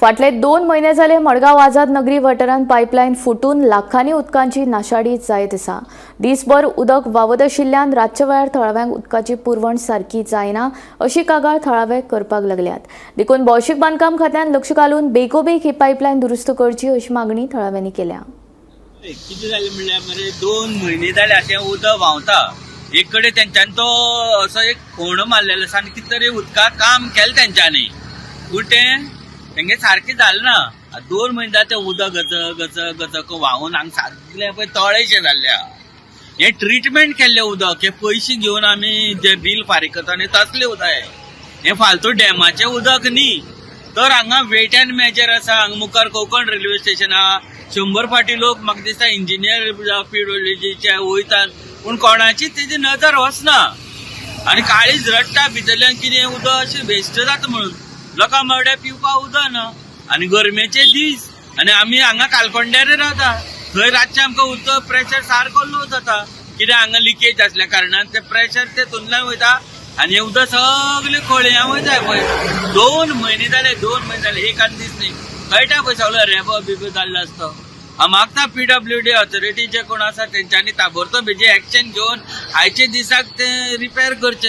फाटले 2 महिने जाले मडगांव आझाद नगरी वाठारांत पायपलायन फुटून लाखांनी उदकांची नाशाडी जायत आसा। दिसभर उदक व्हांवत आशिल्ल्यान रातच्या वेळार थळाव्यांक उदकाची पुरवण सारकी जायना अशी कागाळ थळावे करपाक लागल्यात। देखून भौशीक बांदकाम खात्यान लक्ष घालून बेगोबेग ही पायपलायन दुरुस्त करची अशी मागणी थळाव्यांनी केल्या। किती जाले म्हणल्यार मरे 2 महिने जाले अशें उदक व्हांवता। एक कडेन तेंच्यानी तो असो एक फोंड मारलेलो आसा आनी कितें तरी उदकाक काम केलें तेंच्यांनी, पूण तेंगे सारकें जालें ना। 2 महिने जाले तें उदक गचक व्हांवून हांगा सारकें पळय तळेशें जाल्लें आहा। हें ट्रिटमेंट केल्लें उदक, हे पयशे घेवन आमी जे बील फारीक करता न्ही तसलें उदक हें फालतू डॅमाचें उदक न्ही। तर हांगा वेट एंड मेजर आसा, हांगा मुखार कोकण रेल्वे स्टेशन आहा। 100 फाटी लोक म्हाका दिसता इंजिनियर पीडब्ल्यूडीचे वयतात, पूण कोणाची तेजी नजर वचना आनी काळीज रडटा भितरल्यान कितें उदक अशें वेस्ट जाता म्हणून। लोकां मरडे पिवपाक उदक ना आनी गरमेचे दीस आनी आमी हांगा कालकोंड्यार रावता, थंय रातचें आमकां उदक प्रेशर सारको लो जाता, कित्याक हांगा लिकेज आसल्या कारणान ते प्रेशर तेतूंतल्यान वयता आनी हें उदक सगळें खोळयां वयता पळय। 2 महिने जाले एक आनी दीस न्ही, कळटा पळय सगळो रेबो बिबो जाल्लो आसता। हांव मागता पीडब्ल्यूडी ऑथॉरिटी जे कोण आसा तेंच्यांनी ताबडतोब हेजी एक्शन घेवन आयचे दिसाक ते रिपेर करचे।